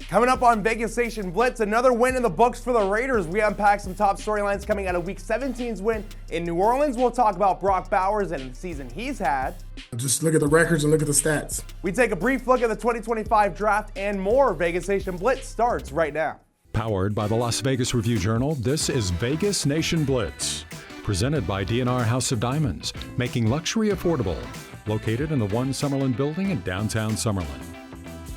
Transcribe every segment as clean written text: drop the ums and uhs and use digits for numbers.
Coming up on Vegas Station Blitz, another win in the books for the Raiders. We unpack some top storylines coming out of Week 17's win in New Orleans. We'll talk about Brock Bowers and the season he's had. Just look at the records and look at the stats. We take a brief look at the 2025 draft and more. Vegas Station Blitz starts right now. Powered by the Las Vegas Review-Journal, this is Vegas Nation Blitz. Presented by DaMaron House of Diamonds, making luxury affordable. Located in the One Summerlin building in downtown Summerlin.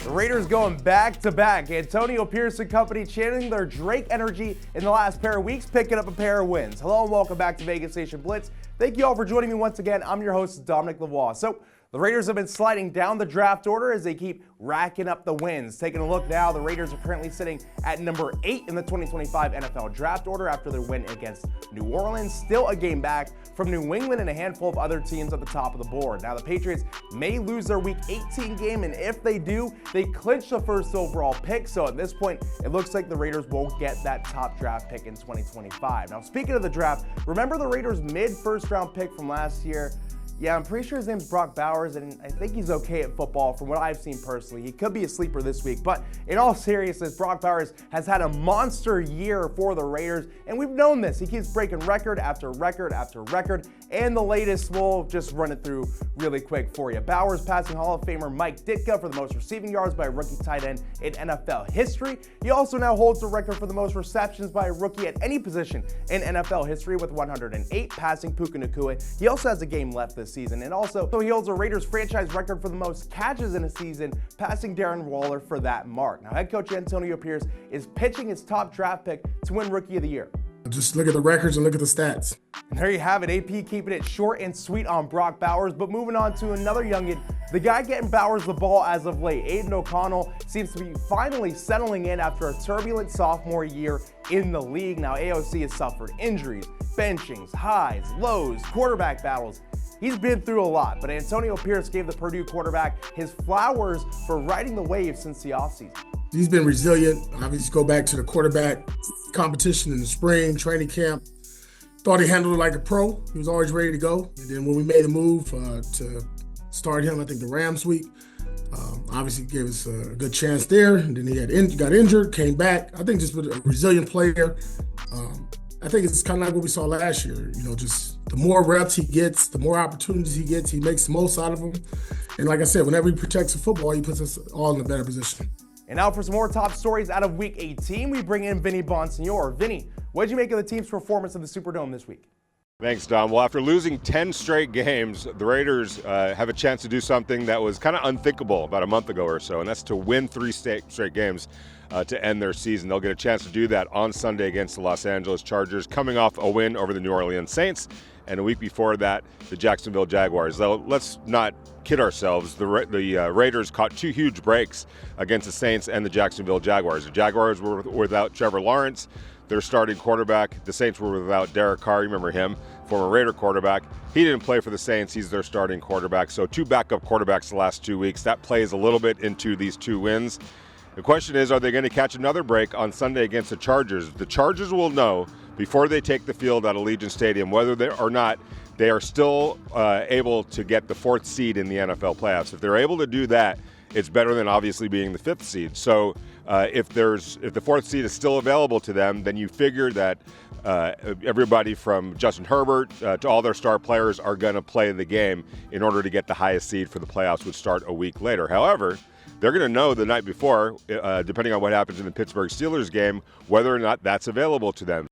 The Raiders going back-to-back. Antonio Pierce and company channeling their Drake energy in the last pair of weeks, picking up a pair of wins. Hello and welcome back to Vegas Station Blitz. Thank you all for joining me once again. I'm your host, Dominic Lavoie. So, the Raiders have been sliding down the draft order as they keep racking up the wins. Taking a look now, the Raiders are currently sitting at number 8 in the 2025 NFL draft order after their win against New Orleans. Still a game back from New England and a handful of other teams at the top of the board. Now, the Patriots may lose their Week 18 game, and if they do, they clinch the first overall pick. So at this point, it looks like the Raiders won't get that top draft pick in 2025. Now, speaking of the draft, remember the Raiders' mid-first round pick from last year? Yeah, I'm pretty sure his name's Brock Bowers, and I think he's okay at football from what I've seen personally. He could be a sleeper this week, but in all seriousness, Brock Bowers has had a monster year for the Raiders, and we've known this. He keeps breaking record after record after record, and the latest, we'll just run it through really quick for you. Bowers passing Hall of Famer Mike Ditka for the most receiving yards by a rookie tight end in NFL history. He also now holds the record for the most receptions by a rookie at any position in NFL history with 108, passing Puka Nacua. He also has a game left this season, and also he holds a Raiders franchise record for the most catches in a season, passing Darren Waller for that mark. Now, head coach Antonio Pierce is pitching his top draft pick to win Rookie of the Year. Just look at the records and look at the stats. And there you have it, AP keeping it short and sweet on Brock Bowers, but moving on to another youngin, the guy getting Bowers the ball as of late. Aiden O'Connell seems to be finally settling in after a turbulent sophomore year in the league. Now, AOC has suffered injuries, benchings, highs, lows, quarterback battles. He's been through a lot, but Antonio Pierce gave the Purdue quarterback his flowers for riding the wave since the offseason. He's been resilient. Obviously, go back to the quarterback competition in the spring, training camp. Thought he handled it like a pro. He was always ready to go. And then when we made the move to start him, I think the Rams week, obviously gave us a good chance there. And then he got injured, came back. I think just a resilient player. I think it's kind of like what we saw last year. You know, just the more reps he gets, the more opportunities he gets, he makes the most out of them. And like I said, whenever he protects the football, he puts us all in a better position. And now for some more top stories out of Week 18, we bring in Vinny Bonsignor. Vinny, what did you make of the team's performance in the Superdome this week? Thanks, Dom. Well, after losing 10 straight games, the Raiders have a chance to do something that was kind of unthinkable about a month ago or so, and that's to win 3 straight games to end their season. They'll get a chance to do that on Sunday against the Los Angeles Chargers, coming off a win over the New Orleans Saints, and a week before that, the Jacksonville Jaguars. Though, let's not kid ourselves, the Raiders caught 2 huge breaks against the Saints and the Jacksonville Jaguars. The Jaguars were without Trevor Lawrence, their starting quarterback. The Saints were without Derek Carr, you remember him, former Raider quarterback. He didn't play for the Saints, he's their starting quarterback. So 2 backup quarterbacks the last 2 weeks. That plays a little bit into these 2 wins. The question is, are they going to catch another break on Sunday against the Chargers? The Chargers will know before they take the field at Allegiant Stadium whether they or not they are still able to get the 4th seed in the NFL playoffs. If they're able to do that, it's better than obviously being the 5th seed. So if the 4th seed is still available to them, then you figure that everybody from Justin Herbert to all their star players are going to play the game in order to get the highest seed for the playoffs, which start a week later. However, they're going to know the night before, depending on what happens in the Pittsburgh Steelers game, whether or not that's available to them.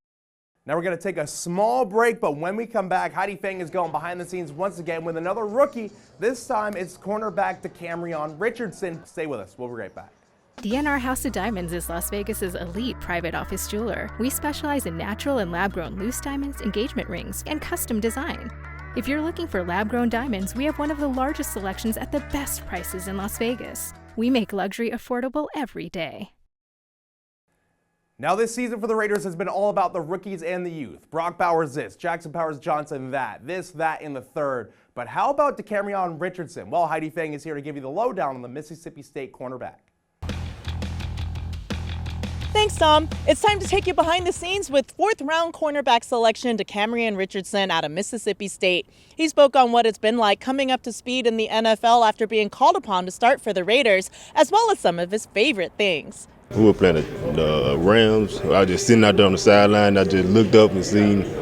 Now we're going to take a small break, but when we come back, Heidi Fang is going behind the scenes once again with another rookie. This time it's cornerback DaMaron Richardson. Stay with us. We'll be right back. DaMaron House of Diamonds is Las Vegas's elite private office jeweler. We specialize in natural and lab-grown loose diamonds, engagement rings, and custom design. If you're looking for lab-grown diamonds, we have one of the largest selections at the best prices in Las Vegas. We make luxury affordable every day. Now this season for the Raiders has been all about the rookies and the youth. Brock Bowers this, Jackson Powers-Johnson that, this, that, in the third. But how about DaMaron Richardson? Well, Heidi Fang is here to give you the lowdown on the Mississippi State cornerback. Thanks, Tom. It's time to take you behind the scenes with fourth-round cornerback selection DaMaron Richardson out of Mississippi State. He spoke on what it's been like coming up to speed in the NFL after being called upon to start for the Raiders, as well as some of his favorite things. We were playing the Rams. I was just sitting out there on the sideline. I just looked up and seen,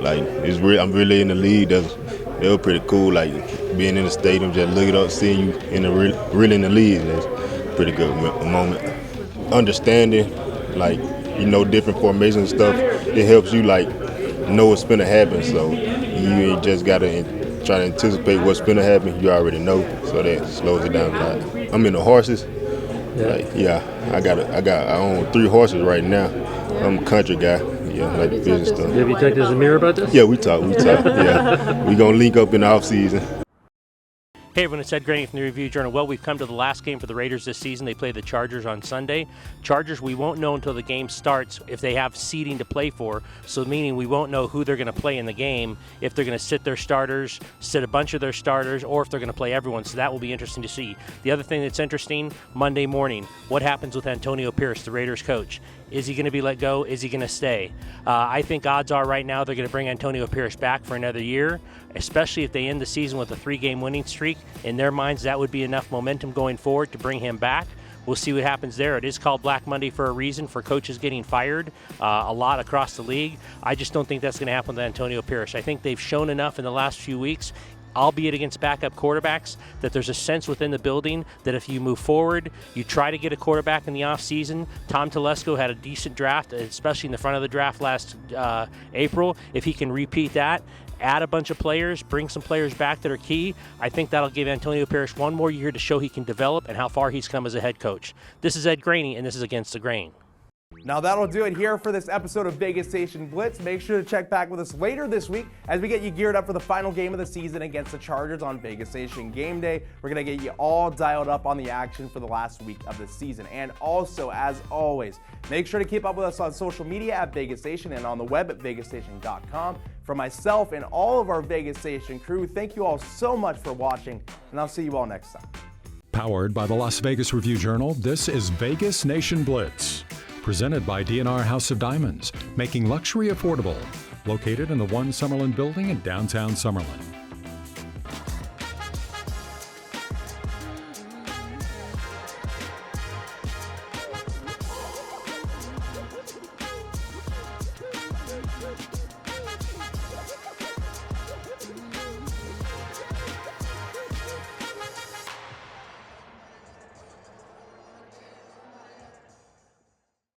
like, I'm really in the league. They were pretty cool, like, being in the stadium, just looking up, seeing you really in the league. That's a pretty good moment. Understanding, like, different formations and stuff, it helps you, like, know what's going to happen. So you ain't just got to try to anticipate what's going to happen. You already know, so that slows it down a lot. I'm in the horses. I own 3 horses right now. I'm a country guy. Yeah, like the business stuff. Have you talked to Zamir about this? Yeah, we talk. Yeah, we gonna link up in the off season. Hey everyone, it's Ed Graney from the Review Journal. Well, we've come to the last game for the Raiders this season. They play the Chargers on Sunday. Chargers, we won't know until the game starts if they have seeding to play for, so meaning we won't know who they're going to play in the game, if they're going to sit their starters, sit a bunch of their starters, or if they're going to play everyone, so that will be interesting to see. The other thing that's interesting, Monday morning, what happens with Antonio Pierce, the Raiders coach? Is he going to be let go? Is he going to stay? I think odds are right now they're going to bring Antonio Pierce back for another year, especially if they end the season with a 3-game winning streak. In their minds, that would be enough momentum going forward to bring him back. We'll see what happens there. It is called Black Monday for a reason, for coaches getting fired a lot across the league. I just don't think that's going to happen with Antonio Pierce. I think they've shown enough in the last few weeks, albeit against backup quarterbacks, that there's a sense within the building that if you move forward, you try to get a quarterback in the offseason. Tom Telesco had a decent draft, especially in the front of the draft last April. If he can repeat that, add a bunch of players, bring some players back that are key, I think that'll give Antonio Pierce one more year to show he can develop and how far he's come as a head coach. This is Ed Graney, and this is Against the Grain. Now that'll do it here for this episode of Vegas Station Blitz. Make sure to check back with us later this week as we get you geared up for the final game of the season against the Chargers on Vegas Station Game Day. We're going to get you all dialed up on the action for the last week of the season. And also, as always, make sure to keep up with us on social media at Vegas Station and on the web at vegasstation.com. For myself and all of our Vegas Station crew, thank you all so much for watching, and I'll see you all next time. Powered by the Las Vegas Review-Journal, this is Vegas Nation Blitz. Presented by DaMaron House of Diamonds, making luxury affordable. Located in the One Summerlin building in downtown Summerlin.